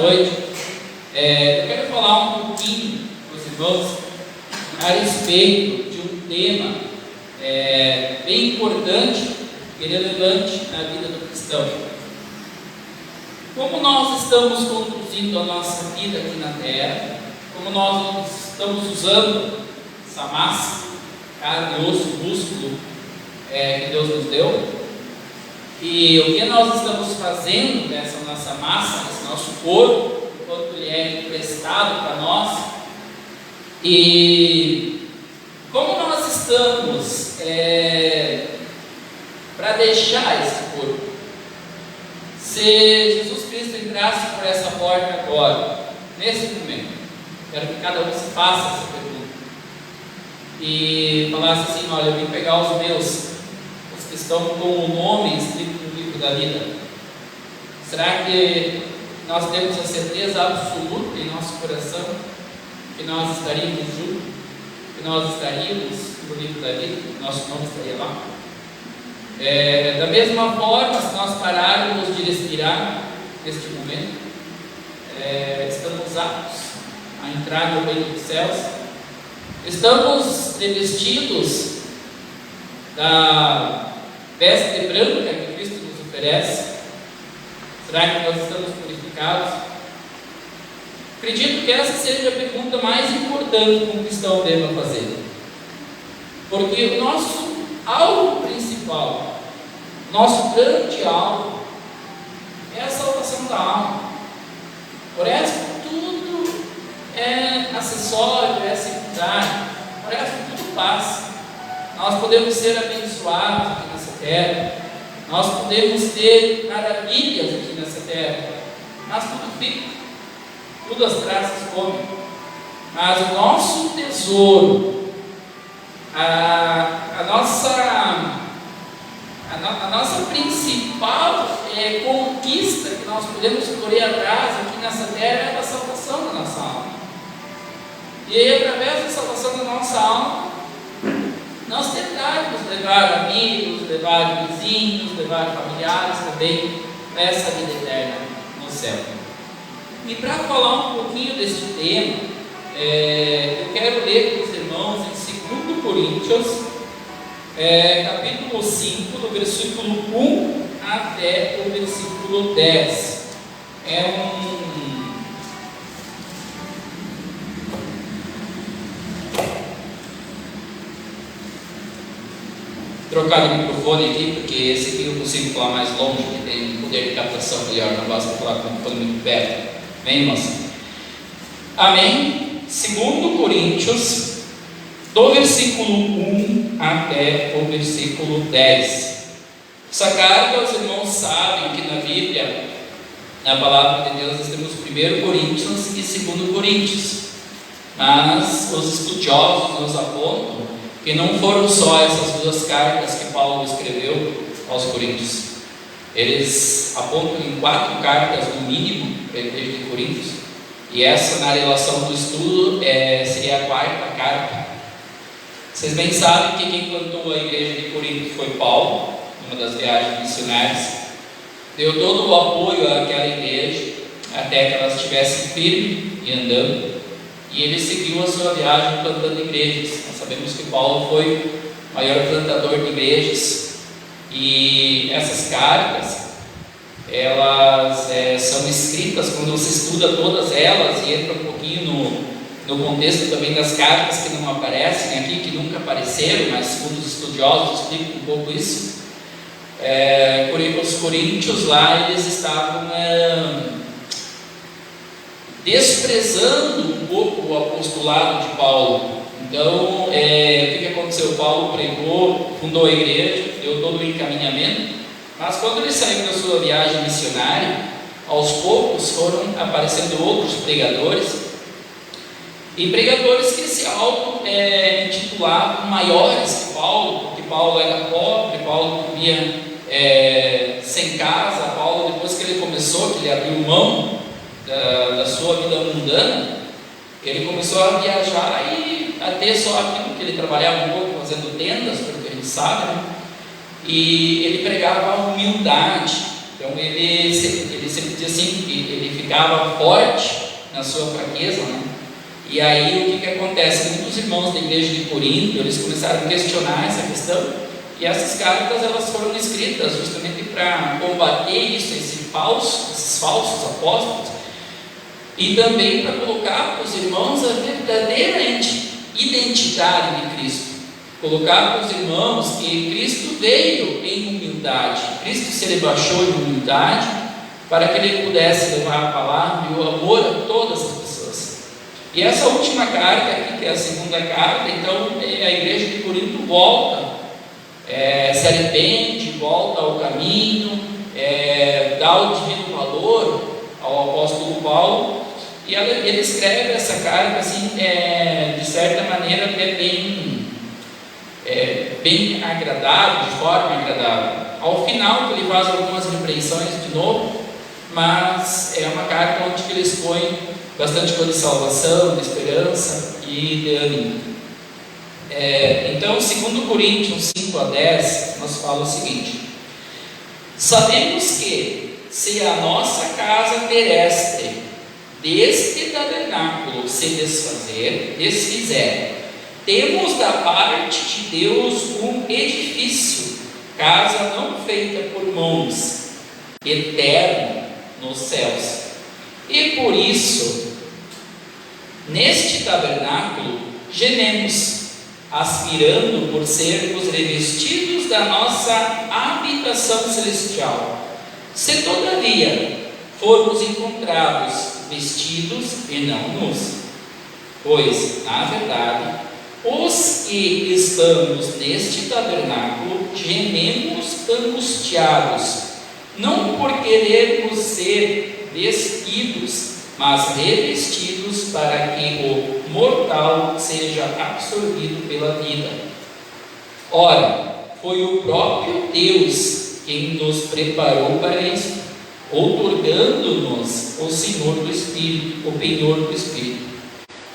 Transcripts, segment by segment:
noite. Eu quero falar um pouquinho com os irmãos a respeito de um tema bem importante e relevante na vida do cristão. Como nós estamos conduzindo a nossa vida aqui na terra, como nós estamos usando essa massa, carne, osso, músculo que Deus nos deu, e o que nós estamos fazendo dessa nossa massa, desse nosso corpo, enquanto ele é emprestado para nós, e como nós estamos para deixar esse corpo. Se Jesus Cristo entrasse por essa porta agora, nesse momento, quero que cada um se faça essa pergunta e falasse assim: olha, eu vim pegar os meus, os que estão com o nome escrito no livro da vida. Será que nós temos a certeza absoluta em nosso coração que nós estaríamos juntos, que nós estaríamos no livro da vida, que nosso nome estaria lá? Da mesma forma, se nós pararmos de respirar neste momento, estamos aptos a entrar no reino dos céus, estamos revestidos da veste branca que Cristo nos oferece. Será que nós estamos purificados? Acredito que essa seja a pergunta mais importante que um cristão deve fazer, porque o nosso alvo principal, nosso grande alvo, é a salvação da alma. Por resto, tudo é acessório, é secundário. Por resto, tudo passa. Nós podemos ser abençoados aqui nessa terra, nós podemos ter maravilhas aqui nessa terra, mas tudo fica, tudo as traças comem. Mas o nosso tesouro, a nossa principal conquista que nós podemos correr atrás aqui nessa terra é a salvação da nossa alma. E aí, através da salvação da nossa alma, nós tentarmos levar amigos, levar vizinhos, levar familiares também para essa vida eterna no céu. E para falar um pouquinho desse tema, eu quero ler com os irmãos em 2 Coríntios, capítulo 5, do versículo 1 até o versículo 10. Trocar o microfone aqui, porque esse aqui eu consigo falar mais longe, que tem poder de captação melhor, não basta falar com o microfone muito perto. Vem, irmãos? Amém? 2 Coríntios, do versículo 1 até o versículo 10. Essa carga, os irmãos sabem que na Bíblia, na palavra de Deus, nós temos 1 Coríntios e 2 Coríntios, mas os estudiosos nos apontam que não foram só essas duas cartas que Paulo escreveu aos Coríntios. Eles apontam em 4 cartas no mínimo para a igreja de Coríntios, e essa, na relação do estudo, seria a 4ª carta. Vocês bem sabem que quem plantou a igreja de Corinto foi Paulo, numa das viagens missionárias. Deu todo o apoio àquela igreja até que elas estivessem firmes e andando, e ele seguiu a sua viagem plantando igrejas. Nós sabemos que Paulo foi o maior plantador de igrejas, e essas cartas, elas são escritas, quando você estuda todas elas e entra um pouquinho no contexto também das cartas que não aparecem aqui, que nunca apareceram, mas segundo os estudiosos explicam um pouco isso. Os coríntios lá, eles estavam desprezando um pouco o apostolado de Paulo. Então, o que aconteceu? Paulo pregou, fundou a igreja, deu todo o encaminhamento, mas quando ele saiu da sua viagem missionária, aos poucos foram aparecendo outros pregadores, e pregadores que se auto-intitulavam maiores que Paulo, porque Paulo era pobre, Paulo vivia sem casa. Paulo, depois que ele começou, que ele abriu mão da sua vida mundana, ele começou a viajar e a ter só aquilo que ele trabalhava um pouco fazendo tendas, pelo que a gente sabe, né? E ele pregava a humildade, Então ele sempre dizia assim, que ele ficava forte na sua fraqueza, né? E aí o que acontece? Muitos irmãos da igreja de Corinto, eles começaram a questionar essa questão, e essas cartas elas foram escritas justamente para combater isso, esses falsos apóstolos, e também para colocar para os irmãos a verdadeira identidade de Cristo. Colocar para os irmãos que Cristo veio em humildade, Cristo se rebaixou em humildade para que ele pudesse levar a palavra e o amor a todas as pessoas. E essa última carta aqui, que é a segunda carta, então a igreja de Corinto volta, se arrepende, volta ao caminho, dá o devido valor ao apóstolo Paulo, e ele escreve essa carta assim, de certa maneira bem agradável, de forma agradável. Ao final ele faz algumas repreensões de novo, mas é uma carta onde ele expõe bastante coisa de salvação, de esperança e de ânimo. Então, 2 Coríntios 5-10 nos fala o seguinte: sabemos que se a nossa casa terrestre deste tabernáculo se desfizer, temos da parte de Deus um edifício, casa não feita por mãos, eterno nos céus. E por isso, neste tabernáculo, gememos, aspirando por sermos revestidos da nossa habitação celestial. Se todavia formos encontrados vestidos e não nus, pois, na verdade, os que estamos neste tabernáculo gememos angustiados, não por querermos ser vestidos, mas revestidos para que o mortal seja absorvido pela vida. Ora, foi o próprio Deus quem nos preparou para isso, outorgando-nos o Senhor do Espírito, o penhor do Espírito.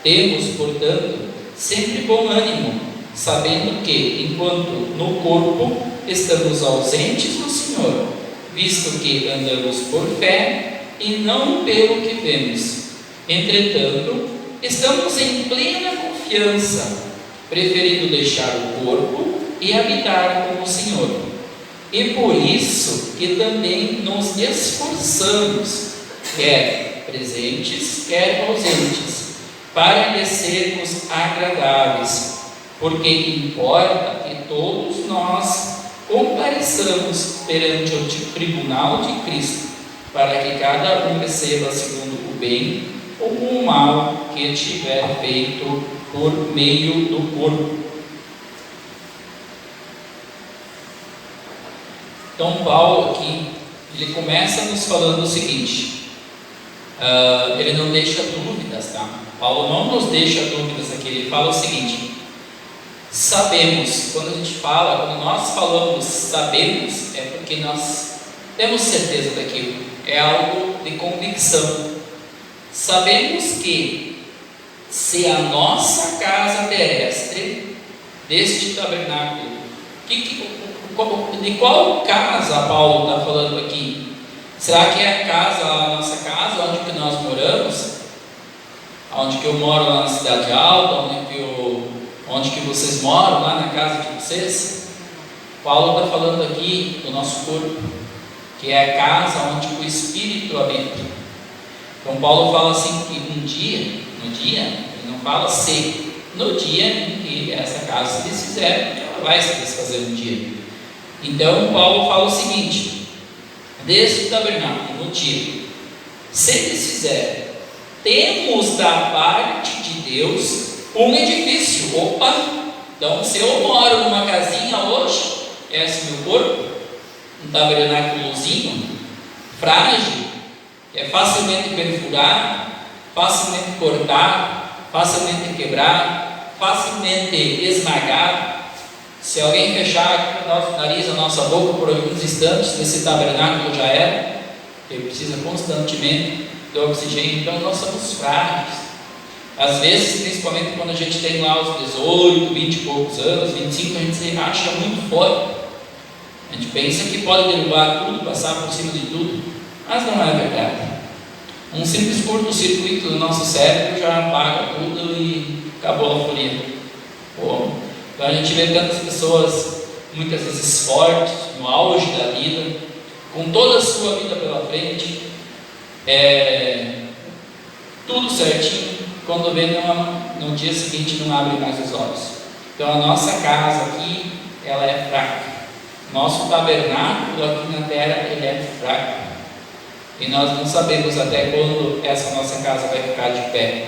Temos, portanto, sempre bom ânimo, sabendo que, enquanto no corpo estamos ausentes do Senhor, visto que andamos por fé e não pelo que vemos. Entretanto, estamos em plena confiança, preferindo deixar o corpo e habitar com o Senhor. E por isso que também nos esforçamos, quer presentes, quer ausentes, para lhe sermos agradáveis, porque importa que todos nós compareçamos perante o tribunal de Cristo, para que cada um receba segundo o bem ou o mal que tiver feito por meio do corpo. Então Paulo aqui, ele começa nos falando o seguinte, ele não deixa dúvidas, tá? Paulo não nos deixa dúvidas aqui, ele fala o seguinte: sabemos, quando nós falamos sabemos, é porque nós temos certeza daquilo, é algo de convicção. Sabemos que se a nossa casa terrestre, deste tabernáculo, de qual casa Paulo está falando aqui? Será que é a nossa casa, onde que nós moramos? Onde que eu moro lá na Cidade Alta, onde que vocês moram, lá na casa de vocês? Paulo está falando aqui do nosso corpo, que é a casa onde o Espírito habita. Então Paulo fala assim que no dia, ele não fala se, no dia em que essa casa se desfizer, porque ela vai se desfazer um dia. Então Paulo fala o seguinte: deste tabernáculo, no dia, se desfizer, temos da parte de Deus um edifício. Opa! Então se eu moro numa casinha hoje, esse meu corpo, um tabernáculozinho, frágil, é facilmente perfurado, facilmente cortado, facilmente quebrado, facilmente esmagado. Se alguém fechar aqui o nosso nariz, a nossa boca por alguns instantes, esse tabernáculo já era, ele precisa constantemente do oxigênio. Então nós somos frágeis. Às vezes, principalmente quando a gente tem lá os 18, 20 e poucos anos, 25, a gente se acha muito forte. A gente pensa que pode derrubar tudo, passar por cima de tudo, mas não é verdade. Um simples curto-circuito do nosso cérebro já apaga tudo e acabou a folia. Então a gente vê tantas pessoas, muitas vezes fortes, no auge da vida, com toda a sua vida pela frente, tudo certinho, quando vê no dia seguinte não abre mais os olhos. Então a nossa casa aqui, ela é fraca. Nosso tabernáculo aqui na terra, ele é fraco. E nós não sabemos até quando essa nossa casa vai ficar de pé.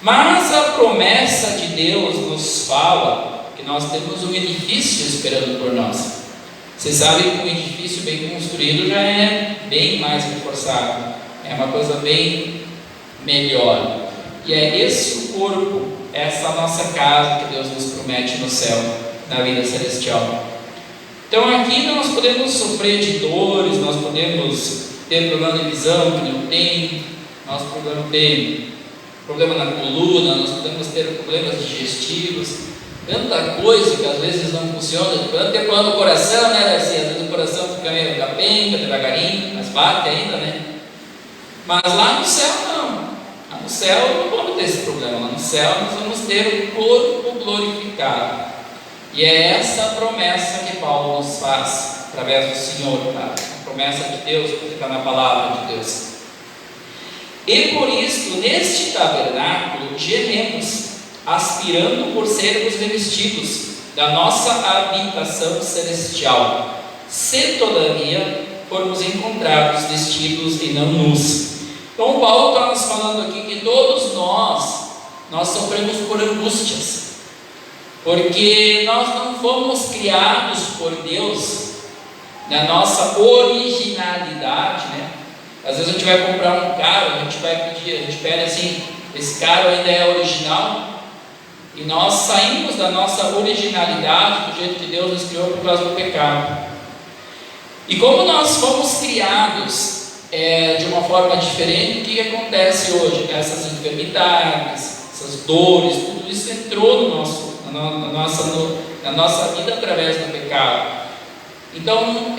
Mas a promessa de Deus nos fala que nós temos um edifício esperando por nós. Vocês sabem que um edifício bem construído já é bem mais reforçado. É uma coisa bem melhor. E é esse o corpo, essa nossa casa que Deus nos promete no céu, na vida celestial. Então aqui nós podemos sofrer de dores, nós podemos ter problema de visão que não tem, nós podemos ter problema na coluna, nós podemos ter problemas digestivos, tanta coisa que às vezes não funciona, até quando o coração, né, Darcy? Às vezes o coração fica meio capenga, devagarinho, mas bate ainda, né? Mas lá no céu não. Lá no céu não vamos ter esse problema. Lá no céu nós vamos ter o corpo glorificado. E é essa a promessa que Paulo nos faz através do Senhor, tá? A promessa de Deus que está na palavra de Deus. E por isso, neste tabernáculo, gememos, aspirando por sermos revestidos da nossa habitação celestial, se todavia formos encontrados vestidos e não nus. Então Paulo está nos falando aqui que todos nós sofremos por angústias, porque nós não fomos criados por Deus na nossa originalidade, né? Às vezes a gente vai comprar um carro, a gente pede assim, esse carro ainda é original, e nós saímos da nossa originalidade, do jeito que Deus nos criou, por causa do pecado. E como nós fomos criados de uma forma diferente, o que acontece hoje? Essas enfermidades, essas dores, tudo isso entrou na nossa vida através do pecado. Então,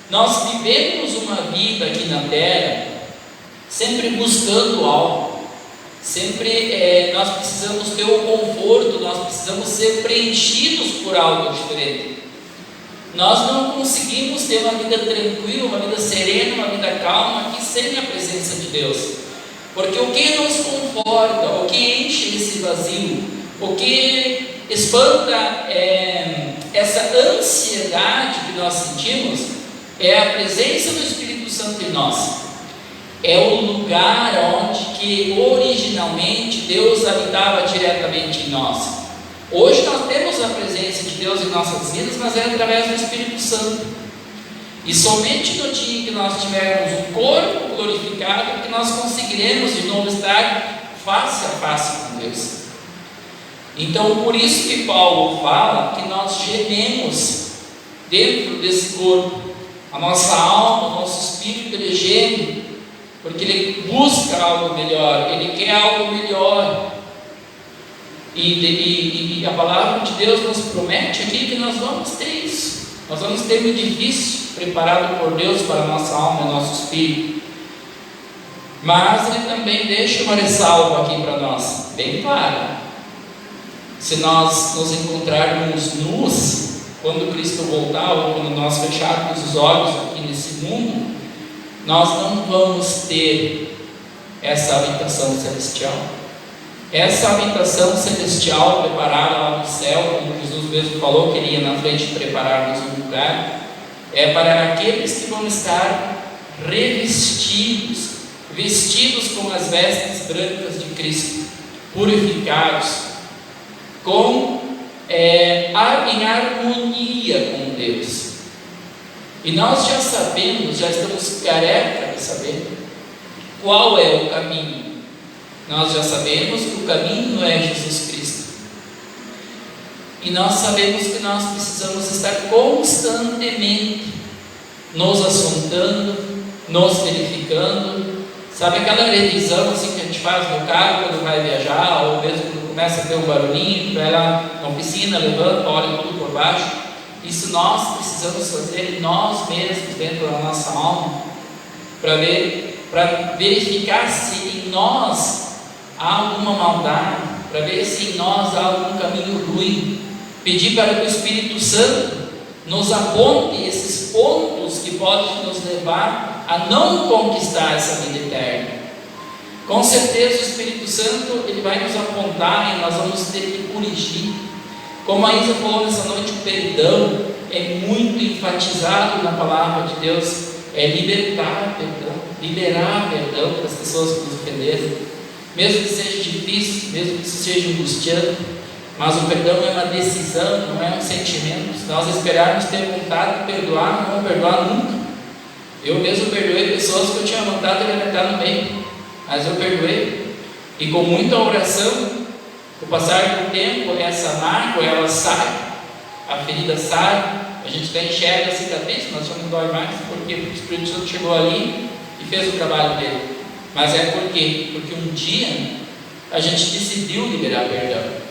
nós vivemos uma vida aqui na terra sempre buscando algo, sempre nós precisamos ter o conforto, nós precisamos ser preenchidos por algo diferente. Nós não conseguimos ter uma vida tranquila, uma vida serena, uma vida calma aqui sem a presença de Deus, porque o que nos conforta, o que enche esse vazio, o que espanta essa ansiedade que nós sentimos é a presença do Espírito Santo em nós. É o lugar onde que originalmente Deus habitava diretamente em nós. Hoje nós temos a presença de Deus em nossas vidas, mas é através do Espírito Santo. E somente no dia que nós tivermos o corpo glorificado que nós conseguiremos de novo estar face a face com Deus. Então, por isso que Paulo fala que nós gememos dentro desse corpo. A nossa alma, o nosso espírito, ele geme, porque ele busca algo melhor, ele quer algo melhor. E a palavra de Deus nos promete aqui que nós vamos ter isso. Nós vamos ter um edifício preparado por Deus para a nossa alma e nosso espírito. Mas ele também deixa uma ressalva aqui para nós, bem clara. Se nós nos encontrarmos nus, quando Cristo voltar, ou quando nós fecharmos os olhos aqui nesse mundo, nós não vamos ter essa habitação celestial. Essa habitação celestial preparada lá no céu, como Jesus mesmo falou que ele ia na frente preparar-nos um lugar, é para aqueles que vão estar revestidos, vestidos com as vestes brancas de Cristo, purificados, em harmonia com Deus. E nós já sabemos, já estamos careca de saber qual é o caminho. Nós já sabemos que o caminho é Jesus Cristo. E nós sabemos que nós precisamos estar constantemente nos assuntando, nos verificando. Sabe aquela revisão assim que a gente faz no carro quando vai viajar, ou mesmo quando começa a ter um barulhinho, vai lá na oficina, levanta, olha tudo por baixo. Isso nós precisamos fazer em nós mesmos, dentro da nossa alma, para verificar se em nós há alguma maldade, para ver se em nós há algum caminho ruim. Pedir para que o Espírito Santo nos aponte esses pontos que podem nos levar a não conquistar essa vida eterna. Com certeza o Espírito Santo ele vai nos apontar e nós vamos ter que corrigir. Como a Isa falou nessa noite, o perdão é muito enfatizado na palavra de Deus. É libertar perdão, liberar perdão para as pessoas que nos ofenderam, mesmo que seja difícil, mesmo que seja angustiante. Mas o perdão é uma decisão, não é um sentimento. Se nós esperarmos ter vontade de perdoar, não vamos perdoar nunca. Eu mesmo perdoei pessoas que eu tinha vontade de alimentar no meio, mas eu perdoei. E com muita oração, com o passar do tempo, essa mágoa ela sai, a ferida sai, a gente até enxerga a cicatriz, mas já não dói mais, porque o Espírito Santo chegou ali e fez o trabalho dele. Mas é por quê? Porque um dia a gente decidiu liberar perdão.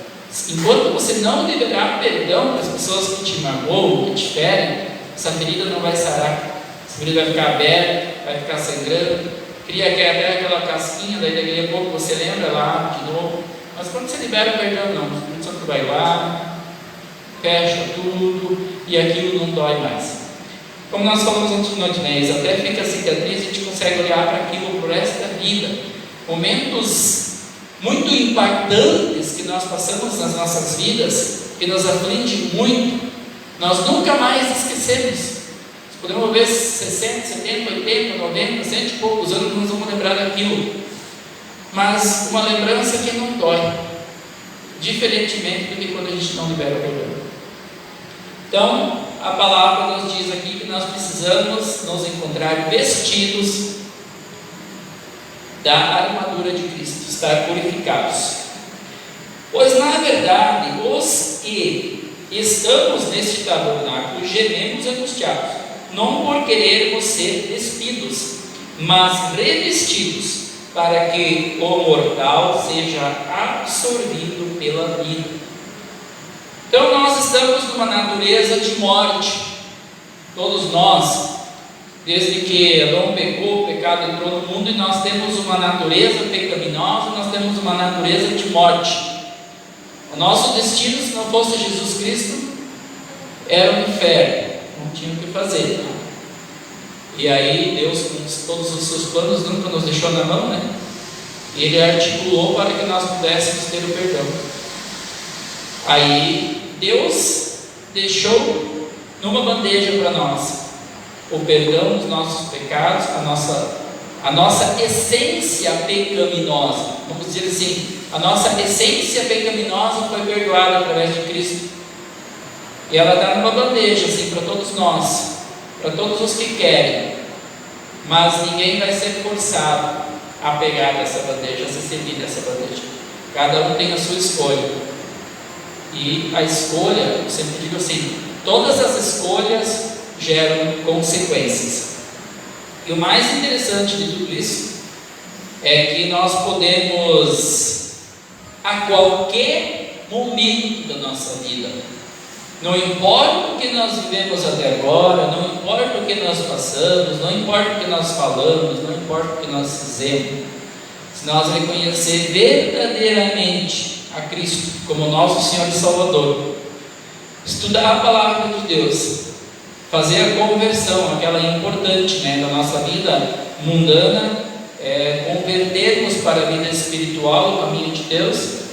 Enquanto você não liberar perdão para as pessoas que te magoam, que te ferem, essa ferida não vai sarar. Essa ferida vai ficar aberta, vai ficar sangrando, cria até aquela casquinha, daí daqui a pouco você lembra lá de novo. Mas quando você libera o perdão, não, o Espírito Santo vai lá, fecha tudo e aquilo não dói mais. Como nós falamos antes de noite, né? Até fica a cicatriz e a gente consegue olhar para aquilo por esta vida. Momentos muito impactantes que nós passamos nas nossas vidas, que nos aflige muito, nós nunca mais esquecemos. Podemos ver 60, 70, 80, 90, 100 e poucos anos, nós vamos lembrar daquilo. Mas uma lembrança que não dói, diferentemente do que quando a gente não libera o perdão. Então, a palavra nos diz aqui que nós precisamos nos encontrar vestidos da armadura de Cristo, estar purificados. Pois na verdade, os que estamos neste tabernáculo gememos angustiados, não por querermos ser despidos, mas revestidos, para que o mortal seja absorvido pela vida. Então nós estamos numa natureza de morte, todos nós. Desde que Adão pecou, o pecado entrou no mundo e nós temos uma natureza pecaminosa, nós temos uma natureza de morte. O nosso destino, se não fosse Jesus Cristo, era o inferno, não tinha o que fazer. E aí Deus, com todos os seus planos, nunca nos deixou na mão, né? E Ele articulou para que nós pudéssemos ter o perdão. Aí Deus deixou numa bandeja para nós o perdão dos nossos pecados, a nossa essência pecaminosa, vamos dizer assim, a nossa essência pecaminosa foi perdoada através de Cristo, e ela está numa bandeja assim para todos nós, para todos os que querem, mas ninguém vai ser forçado a pegar dessa bandeja, a se servir dessa bandeja. Cada um tem a sua escolha, e a escolha, eu sempre digo assim, todas as escolhas geram consequências. E o mais interessante de tudo isso é que nós podemos, a qualquer momento da nossa vida, não importa o que nós vivemos até agora, não importa o que nós passamos, não importa o que nós falamos, não importa o que nós fizemos, se nós reconhecer verdadeiramente a Cristo como nosso Senhor e Salvador, estudar a palavra de Deus, fazer a conversão, aquela importante, né, da nossa vida mundana, convertermos para a vida espiritual, o caminho de Deus,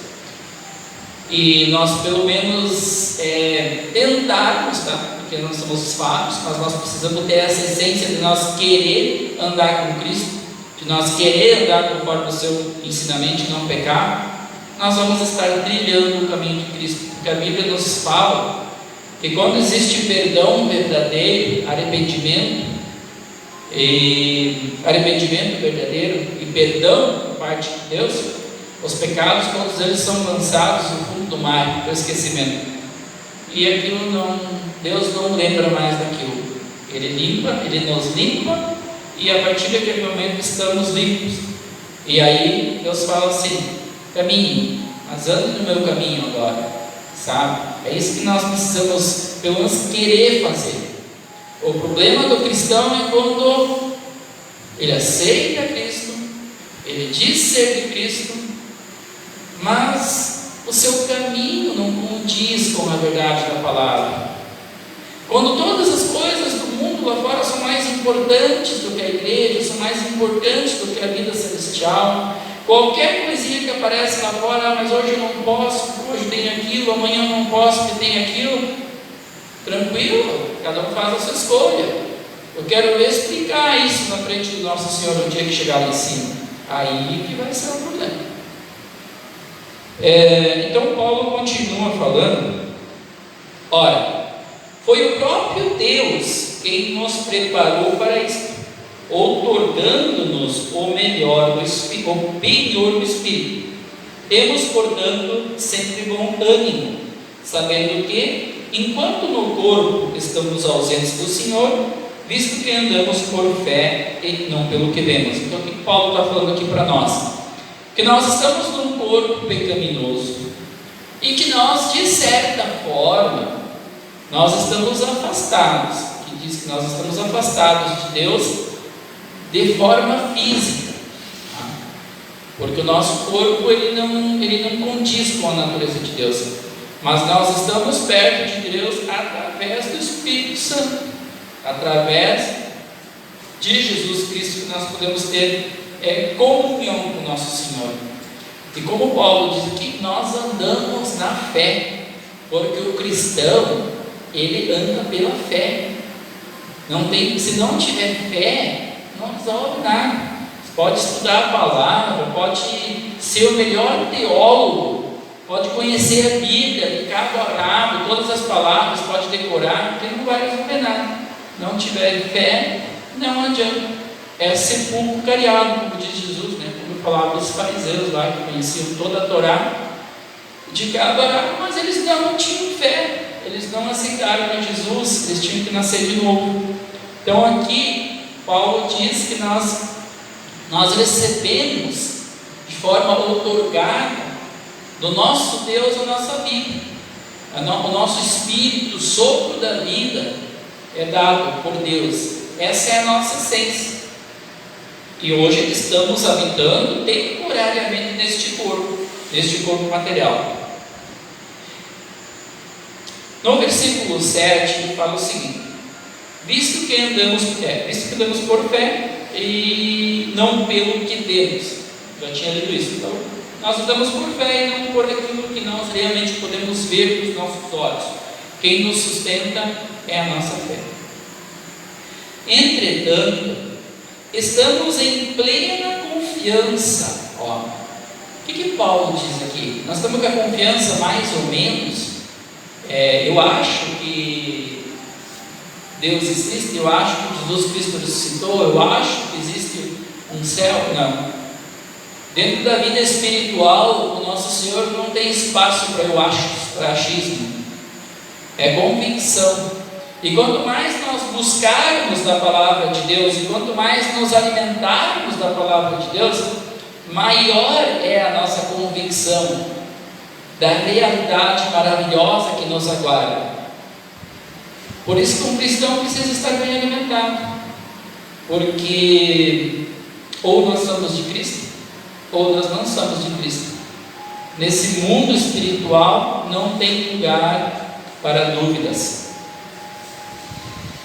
e nós pelo menos tentarmos, tá? Porque nós somos falhos, mas nós precisamos ter essa essência de nós querer andar com Cristo, de nós querer andar conforme o seu ensinamento e não pecar. Nós vamos estar trilhando o caminho de Cristo, porque a Bíblia nos fala que quando existe perdão verdadeiro, arrependimento verdadeiro e perdão por parte de Deus, os pecados todos eles são lançados no fundo do mar, para o esquecimento, e aquilo Deus não lembra mais daquilo. Ele limpa, Ele nos limpa, e a partir daquele momento estamos limpos. E aí Deus fala assim: caminhe, mas ande no meu caminho agora, sabe? É isso que nós precisamos, pelo menos, querer fazer. O problema do cristão é quando ele aceita Cristo, ele diz ser de Cristo, mas o seu caminho não condiz com a verdade da palavra. Quando todas as coisas do mundo lá fora são mais importantes do que a igreja, são mais importantes do que a vida celestial, qualquer coisinha que aparece lá fora, mas hoje eu não posso, hoje tem aquilo, amanhã eu não posso porque tem aquilo, tranquilo, cada um faz a sua escolha. Eu quero ver explicar isso na frente do nosso Senhor no dia que chegar lá em cima. Aí que vai ser o problema. Então Paulo continua falando: ora, foi o próprio Deus quem nos preparou para isto, outorgando-nos o melhor do Espírito, o penhor do Espírito. Temos, portanto, sempre bom ânimo, sabendo que, enquanto no corpo estamos ausentes do Senhor, visto que andamos por fé e não pelo que vemos. Então o que Paulo está falando aqui para nós? Que nós estamos num corpo pecaminoso e que nós, de certa forma, nós estamos afastados, que diz que nós estamos afastados de Deus de forma física, tá? Porque o nosso corpo ele não condiz com a natureza de Deus, mas nós estamos perto de Deus através do Espírito Santo, através de Jesus Cristo, que nós podemos ter comunhão com o nosso Senhor. E como Paulo diz aqui, nós andamos na fé, porque o cristão, ele anda pela fé. Se não tiver fé, não resolve nada. Você pode estudar a palavra, pode ser o melhor teólogo, pode conhecer a Bíblia de cabo a rabo, todas as palavras, pode decorar, porque não vai resolver nada. Não tiver fé, não adianta. É sepulcro cariado, como diz Jesus, né? Como falava dos fariseus lá, que conheciam toda a Torá de cabo a rabo, mas eles não tinham fé. Eles não aceitaram a Jesus, eles tinham que nascer de novo. Então aqui Paulo diz que nós recebemos de forma outorgada do nosso Deus a nossa vida. O nosso espírito, o sopro da vida é dado por Deus. Essa é a nossa essência. E hoje estamos habitando temporariamente neste corpo material. No versículo 7 ele fala o seguinte: visto que andamos por fé e não pelo que temos. Já tinha lido isso. Então, nós andamos por fé e não por aquilo que nós realmente podemos ver com os nossos olhos. Quem nos sustenta é a nossa fé. Entretanto, estamos em plena confiança. O que Paulo diz aqui? Nós estamos com a confiança mais ou menos. Eu acho que Deus existe, eu acho que Jesus Cristo ressuscitou, eu acho que existe um céu. Não. Dentro da vida espiritual, o nosso Senhor não tem espaço para eu acho, para achismo. É convicção. E quanto mais nós buscarmos da palavra de Deus, e quanto mais nos alimentarmos da palavra de Deus, maior é a nossa convicção da realidade maravilhosa que nos aguarda. Por isso que um cristão precisa estar bem alimentado, porque ou nós somos de Cristo, ou nós não somos de Cristo. Nesse mundo espiritual não tem lugar para dúvidas.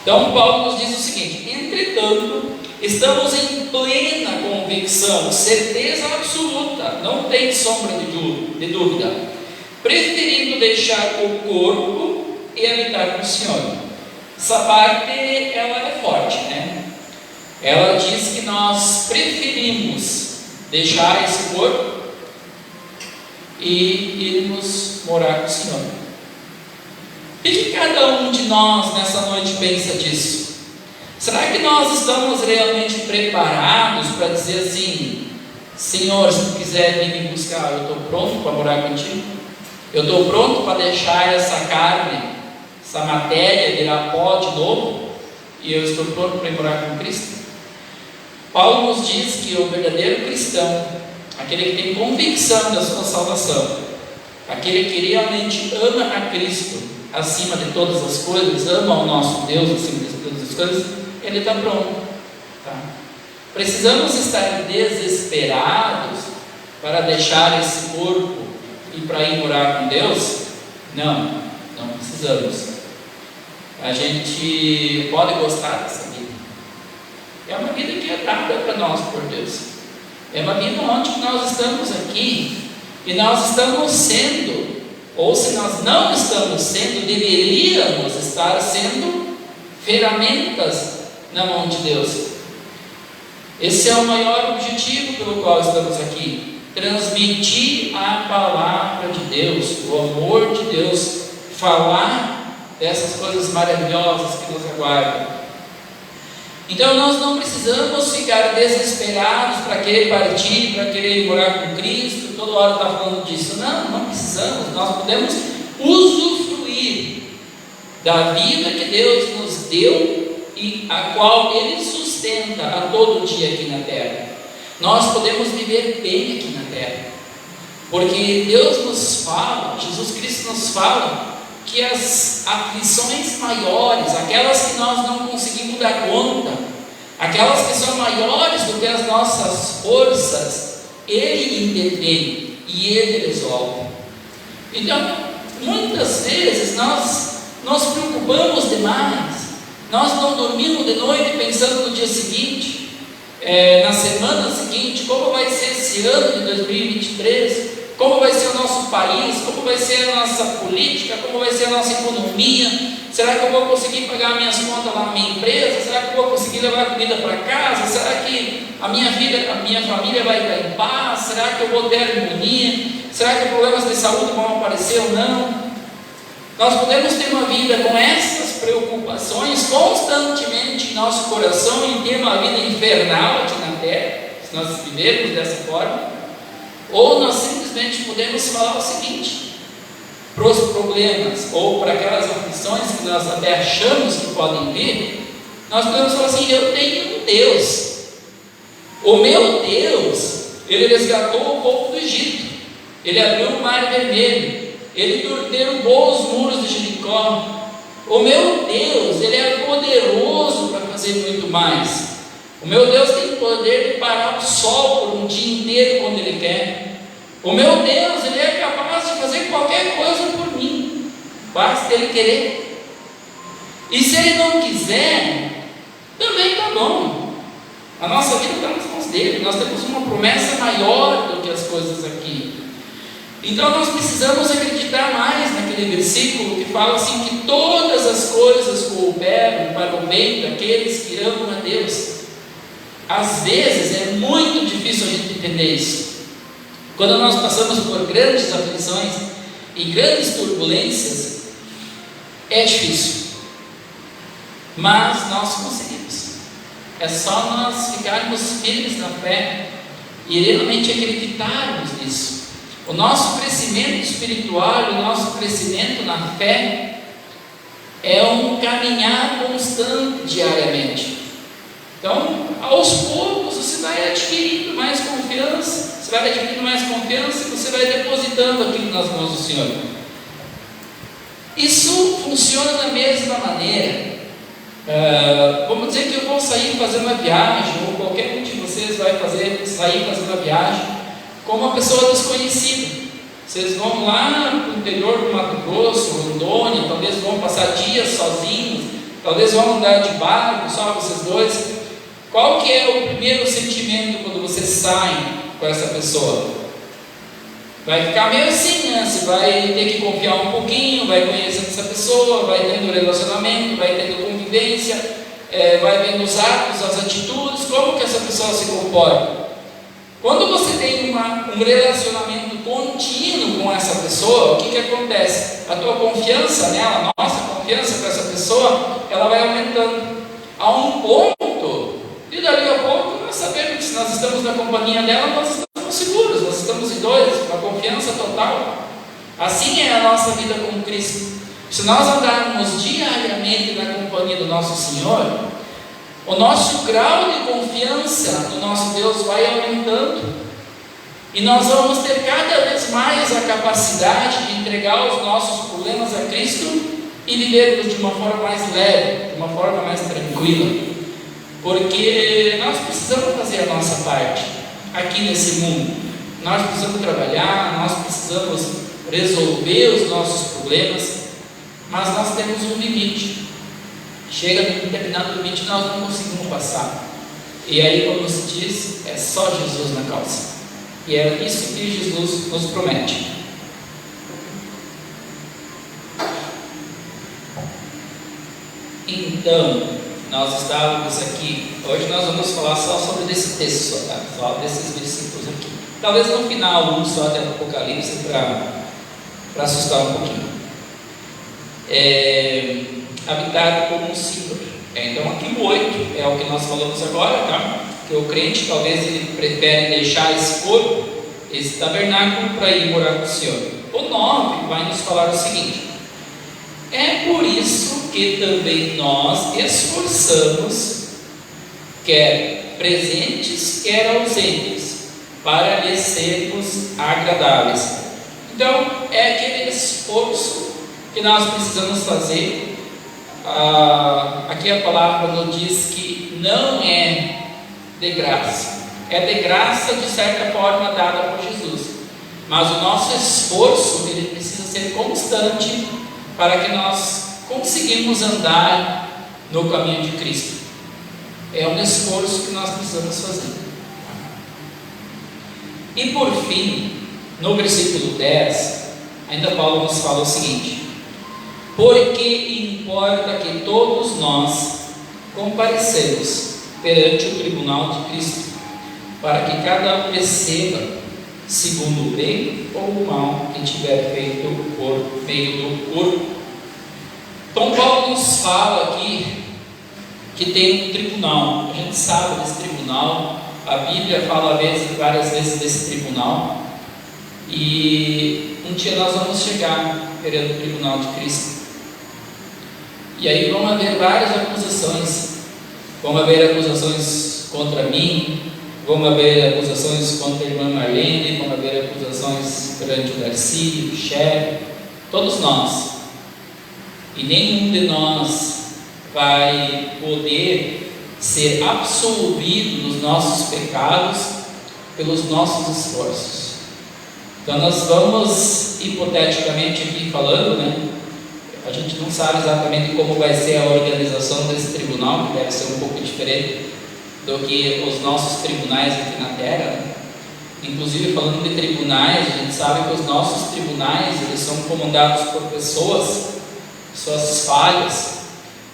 Então Paulo nos diz o seguinte: entretanto, estamos em plena convicção, certeza absoluta, não tem sombra de dúvida, preferindo deixar o corpo e habitar com o Senhor. Essa parte, ela é forte, né? Ela diz que nós preferimos deixar esse corpo e irmos morar com o Senhor. O que cada um de nós nessa noite pensa disso? Será que nós estamos realmente preparados para dizer assim: Senhor, se tu quiser vir me buscar, eu estou pronto para morar contigo? Eu estou pronto para deixar essa carne, essa matéria virar pó de novo, e eu estou pronto para ir morar com Cristo? Paulo nos diz que o verdadeiro cristão, aquele que tem convicção da sua salvação, aquele que realmente ama a Cristo acima de todas as coisas, ama o nosso Deus acima de todas as coisas, ele está pronto. Tá? Precisamos estar desesperados para deixar esse corpo e para ir morar com Deus? Não, não precisamos. A gente pode gostar dessa vida. É uma vida que é dada para nós por Deus. É uma vida onde nós estamos aqui e nós estamos sendo, ou se nós não estamos sendo, deveríamos estar sendo ferramentas na mão de Deus. Esse é o maior objetivo pelo qual estamos aqui: transmitir a palavra de Deus, o amor de Deus, falar dessas coisas maravilhosas que nos aguardam. Então nós não precisamos ficar desesperados para querer partir, para querer morar com Cristo, toda hora está falando disso. Não, não precisamos. Nós podemos usufruir da vida que Deus nos deu e a qual Ele sustenta a todo dia aqui na terra. Nós podemos viver bem aqui na terra, porque Deus nos fala, Jesus Cristo nos fala, que as aflições maiores, aquelas que nós não conseguimos dar conta, aquelas que são maiores do que as nossas forças, Ele intervém e Ele resolve. Então, muitas vezes nós nos preocupamos demais, nós não dormimos de noite pensando no dia seguinte, na semana seguinte, como vai ser esse ano de 2023, como vai ser o nosso país, como vai ser a nossa política, como vai ser a nossa economia. Será que eu vou conseguir pagar minhas contas lá na minha empresa? Será que eu vou conseguir levar comida para casa? Será que a minha família vai estar em paz? Será que eu vou ter harmonia? Será que problemas de saúde vão aparecer ou não? Nós podemos ter uma vida com essas preocupações constantemente em nosso coração e ter uma vida infernal aqui na terra, se nós vivermos dessa forma. Ou nós simplesmente podemos falar o seguinte para os problemas ou para aquelas aflições que nós até achamos que podem vir, nós podemos falar assim: eu tenho um Deus, o meu Deus, Ele resgatou o povo do Egito, Ele abriu o mar vermelho, Ele derrubou os muros de Jericó. O meu Deus, Ele é poderoso para fazer muito mais. O meu Deus tem o poder de parar o sol por um dia inteiro quando Ele quer. O meu Deus, Ele é capaz de fazer qualquer coisa por mim, basta Ele querer. E se Ele não quiser, também está bom. A nossa vida está nas mãos dEle. Nós temos uma promessa maior do que as coisas aqui. Então nós precisamos acreditar mais naquele versículo que fala assim, que todas as coisas cooperam para o bem daqueles que amam a Deus. Às vezes é muito difícil a gente entender isso. Quando nós passamos por grandes aflições e grandes turbulências, é difícil, mas nós conseguimos. É só nós ficarmos firmes na fé e realmente acreditarmos nisso. O nosso crescimento espiritual, o nosso crescimento na fé é um caminhar constante diariamente. Então, aos poucos você vai adquirindo mais confiança, e você vai depositando aquilo nas mãos do Senhor. Isso funciona da mesma maneira. Vamos dizer que eu vou sair fazer uma viagem, ou qualquer um de vocês vai sair fazer uma viagem com uma pessoa desconhecida. Vocês vão lá para o interior do Mato Grosso, Rondônia, talvez vão passar dias sozinhos, talvez vão andar de barco, só vocês dois. Qual que é o primeiro sentimento quando vocês saem com essa pessoa? Vai ficar meio assim, né? Você vai ter que confiar um pouquinho, vai conhecendo essa pessoa, vai tendo relacionamento, vai tendo convivência, vai vendo os atos, as atitudes, como que essa pessoa se comporta. Quando você tem um relacionamento contínuo com essa pessoa, o que acontece? A tua confiança nela, a nossa confiança com essa pessoa, ela vai aumentando a um ponto, e dali a pouco nós sabemos que se nós estamos na companhia dela, nós estamos seguros, nós estamos em dois, com a confiança total. Assim é a nossa vida com Cristo. Se nós andarmos diariamente na companhia do nosso Senhor, o nosso grau de confiança no nosso Deus vai aumentando, e nós vamos ter cada vez vez mais a capacidade de entregar os nossos problemas a Cristo e vivermos de uma forma mais leve, de uma forma mais tranquila, porque nós precisamos fazer a nossa parte aqui nesse mundo. Nós precisamos trabalhar, nós precisamos resolver os nossos problemas, mas nós temos um limite. Chega num determinado limite, nós não conseguimos passar. E aí, como se diz, é só Jesus na causa. E é isso que Jesus nos promete. Então, nós estávamos aqui. Hoje nós vamos falar só sobre esse texto, tá? Só desses versículos aqui. Talvez no final, um só até o Apocalipse, para assustar um pouquinho. Habitado como um Senhor. Então, aqui o 8 é o que nós falamos agora, tá? Que o crente talvez ele prefere deixar esse corpo, esse tabernáculo, para ir morar com o Senhor. O 9 vai nos falar o seguinte: é por isso que também nós esforçamos, quer presentes, quer ausentes, para lhes sermos agradáveis. Então, é aquele esforço que nós precisamos fazer. Aqui a palavra nos diz que não é de graça, é de graça de certa forma dada por Jesus, mas o nosso esforço ele precisa ser constante para que nós conseguimos andar no caminho de Cristo. É um esforço que nós precisamos fazer. E por fim, no versículo 10, ainda Paulo nos fala o seguinte: porque importa que todos nós comparecemos perante o tribunal de Cristo, para que cada um receba segundo o bem ou o mal que tiver feito por meio do corpo. Então Paulo nos fala aqui que tem um tribunal. A gente sabe desse tribunal, a Bíblia fala várias vezes desse tribunal, e um dia nós vamos chegar perante o tribunal de Cristo. E aí vão haver várias acusações. Vão haver acusações contra mim, vão haver acusações contra a irmã Marlene, vão haver acusações perante o Darcy, o chefe, todos nós. E nenhum de nós vai poder ser absolvido dos nossos pecados pelos nossos esforços. Então nós vamos, hipoteticamente aqui falando, né? A gente não sabe exatamente como vai ser a organização desse tribunal, que deve ser um pouco diferente do que os nossos tribunais aqui na Terra. Inclusive, falando de tribunais, a gente sabe que os nossos tribunais eles são comandados por pessoas falhas,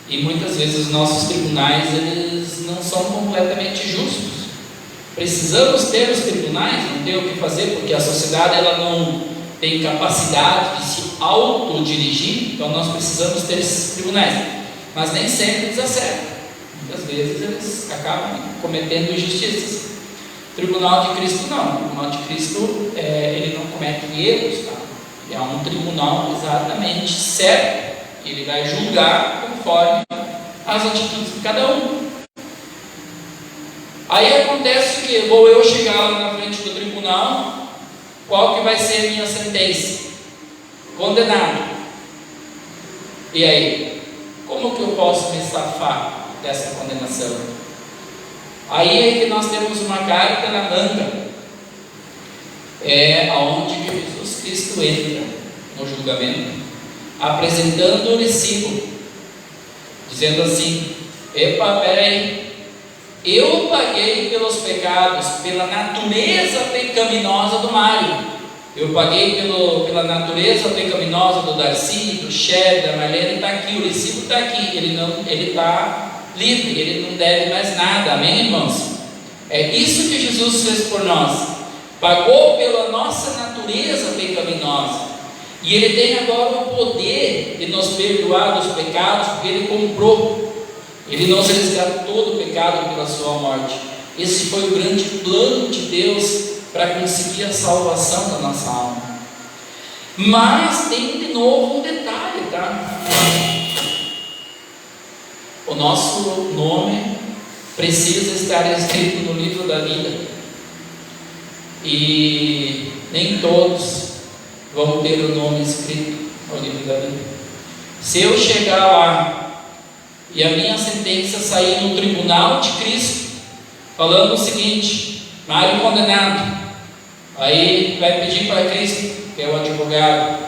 e muitas vezes os nossos tribunais eles não são completamente justos. Precisamos ter os tribunais, não tem o que fazer, porque a sociedade ela não tem capacidade de se autodirigir, então nós precisamos ter esses tribunais, mas nem sempre eles acertam. Muitas vezes eles acabam cometendo injustiças. O Tribunal de Cristo não. O Tribunal de Cristo ele não comete erros, tá? Ele é um tribunal exatamente certo. Ele vai julgar conforme as atitudes de cada um. Aí acontece que vou eu chegar lá na frente do tribunal. Qual que vai ser a minha sentença? Condenado. E aí? Como que eu posso me safar dessa condenação? Aí é que nós temos uma carta na manga. É aonde Jesus Cristo entra no julgamento, apresentando o recibo, dizendo assim: epa, peraí, eu paguei pelos pecados, pela natureza pecaminosa do Mário, eu paguei pela natureza pecaminosa do Darcy, do Cher, da Marlene. Está aqui, o recibo está aqui, ele está livre, ele não deve mais nada, amém, irmãos? É isso que Jesus fez por nós, pagou pela nossa natureza pecaminosa, e Ele tem agora o poder de nos perdoar dos pecados, porque Ele comprou. Ele nos resgatou do pecado pela sua morte. Esse foi o grande plano de Deus para conseguir a salvação da nossa alma. Mas tem de novo um detalhe, tá? O nosso nome precisa estar escrito no livro da vida. e nem todos vão ter o nome escrito no livro da vida. Se eu chegar lá e a minha sentença sair no tribunal de Cristo, falando o seguinte: Mário condenado, aí vai pedir para Cristo, que é o advogado: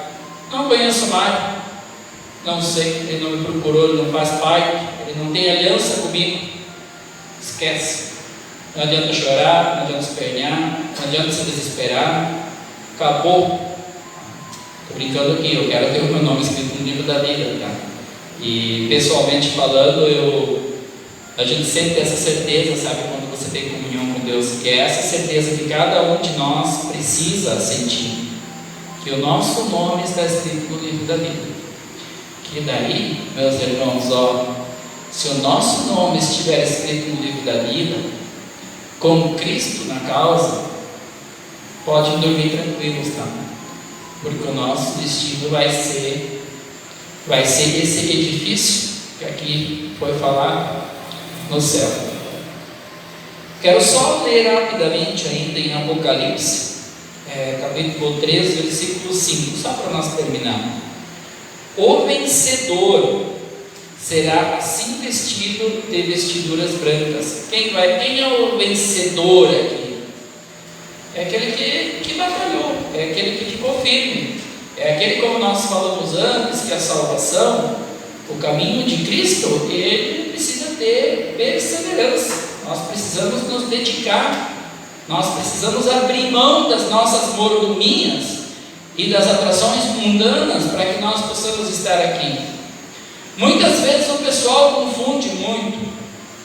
não conheço Mário, não sei, ele não me procurou, ele não faz parte, ele não tem aliança comigo. Esquece. Não adianta chorar, não adianta espernear, não adianta se desesperar. Acabou. Estou brincando aqui, eu quero ter o meu nome escrito no livro da vida, tá? E pessoalmente falando, a gente sempre tem essa certeza, sabe, quando você tem comunhão com Deus, que é essa certeza que cada um de nós precisa sentir, que o nosso nome está escrito no livro da vida. Que daí, meus irmãos, se o nosso nome estiver escrito no livro da vida, com Cristo na causa, podem dormir tranquilos, tá? Porque o nosso destino vai ser esse edifício que aqui foi falado no céu. Quero só ler rapidamente ainda em Apocalipse, capítulo 13, versículo 5, só para nós terminar. O vencedor será assim vestido de vestiduras brancas. Quem é o vencedor aqui? É aquele que batalhou, é aquele que ficou firme, é aquele, como nós falamos antes, que a salvação, o caminho de Cristo, ele precisa ter perseverança. Nós precisamos nos dedicar, nós precisamos abrir mão das nossas mordomias e das atrações mundanas para que nós possamos estar aqui. Muitas vezes o pessoal confunde muito.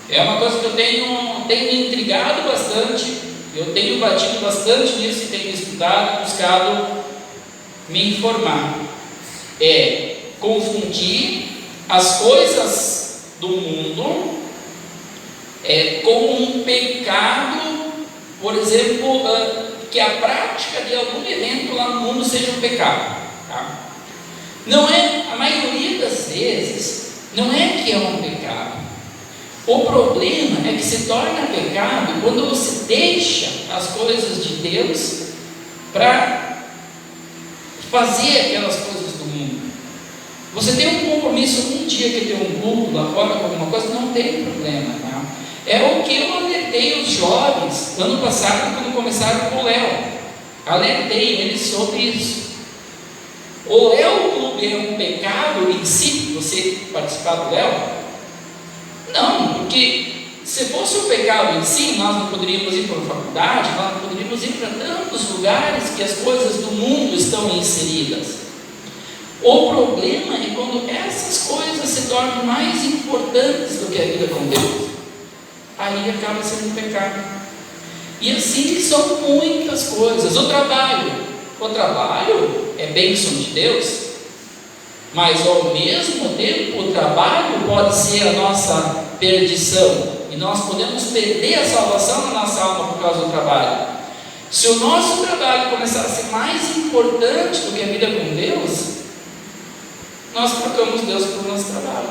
É uma coisa que eu tenho me intrigado bastante, eu tenho batido bastante nisso e tenho estudado, buscado me informar. É confundir as coisas do mundo com um pecado, por exemplo, que a prática de algum evento lá no mundo seja um pecado, tá? Não é, a maioria das vezes, não é que é um pecado. O problema é que se torna pecado quando você deixa as coisas de Deus para fazer aquelas coisas do mundo. Você tem um compromisso um dia que tem um culto lá fora com alguma coisa, não tem problema, tá? É o que eu alertei os jovens ano passado, quando começaram com o Léo. Alertei eles sobre isso. O Léo Clube é um pecado em si, você participar do Léo? Não, porque se fosse um pecado em si, nós não poderíamos ir para a faculdade, nós não poderíamos ir para tantos lugares que as coisas do mundo estão inseridas. O problema é quando essas coisas se tornam mais importantes do que a vida com Deus. Aí acaba sendo um pecado. E assim são muitas coisas. O trabalho é bênção de Deus, mas ao mesmo tempo o trabalho pode ser a nossa perdição, e nós podemos perder a salvação na nossa alma por causa do trabalho. Se o nosso trabalho começar a ser mais importante do que a vida com Deus, nós trocamos Deus pelo nosso trabalho.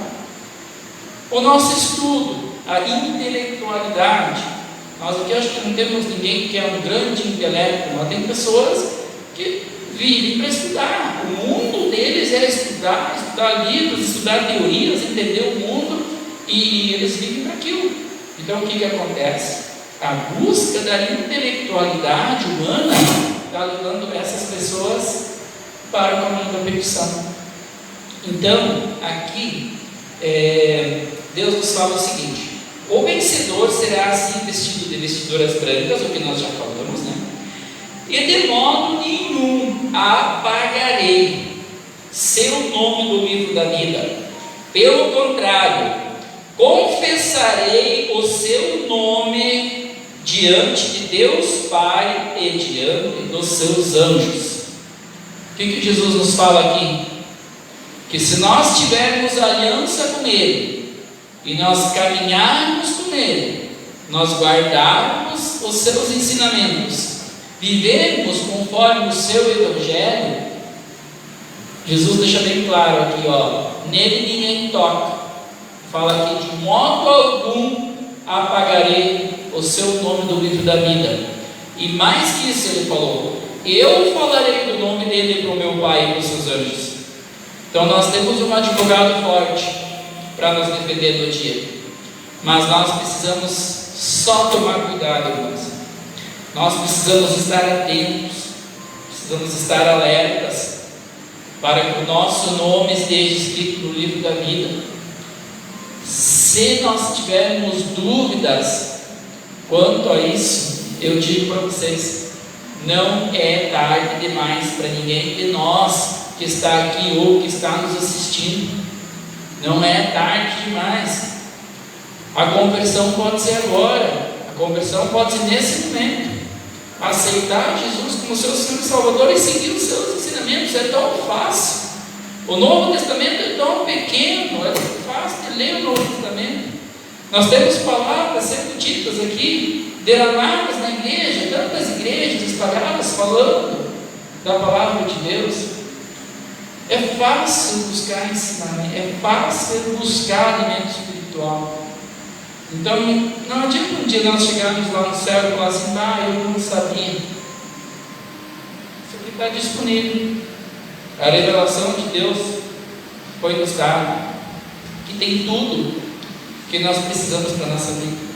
O nosso estudo, a intelectualidade, nós aqui acho que não temos ninguém que é um grande intelecto, mas tem pessoas que vivem para estudar. O mundo deles é estudar livros, estudar teorias, entender o mundo, e eles vivem para aquilo. Então o que acontece? A busca da intelectualidade humana está levando essas pessoas para o caminho da perdição. Então aqui Deus nos fala o seguinte: o vencedor será assim vestido de vestiduras brancas, o que nós já falamos, né? E de modo nenhum apagarei seu nome do livro da vida. Pelo contrário, confessarei o seu nome diante de Deus Pai e diante dos seus anjos. O que Jesus nos fala aqui? Que se nós tivermos aliança com Ele, e nós caminharmos com Ele, nós guardarmos os seus ensinamentos, vivermos conforme o seu Evangelho, Jesus deixa bem claro aqui, nele ninguém toca. Fala aqui: de modo algum apagarei o seu nome do livro da vida. E mais que isso, ele falou: eu falarei do nome dele para o meu Pai e para os seus anjos. Então nós temos um advogado forte para nos defender no dia. Mas nós precisamos só tomar cuidado, irmãos. Nós precisamos estar atentos, precisamos estar alertas, para que o nosso nome esteja escrito no livro da vida. Se nós tivermos dúvidas quanto a isso, eu digo para vocês, não é tarde demais para ninguém de nós que está aqui ou que está nos assistindo. Não é tarde demais. A conversão pode ser agora, a conversão pode ser nesse momento. Aceitar Jesus como seu Senhor e Salvador e seguir os seus ensinamentos é tão fácil. O Novo Testamento é tão pequeno, é tão fácil de ler o Novo Testamento. Nós temos palavras sendo ditas aqui, derramadas na igreja, tantas igrejas espalhadas falando da palavra de Deus. É fácil buscar ensinamento, é fácil buscar alimento espiritual. Então, não adianta um dia nós chegarmos lá no céu e falar assim: eu não sabia. Isso aqui está disponível. A revelação de Deus foi nos dada, que tem tudo que nós precisamos para a nossa vida.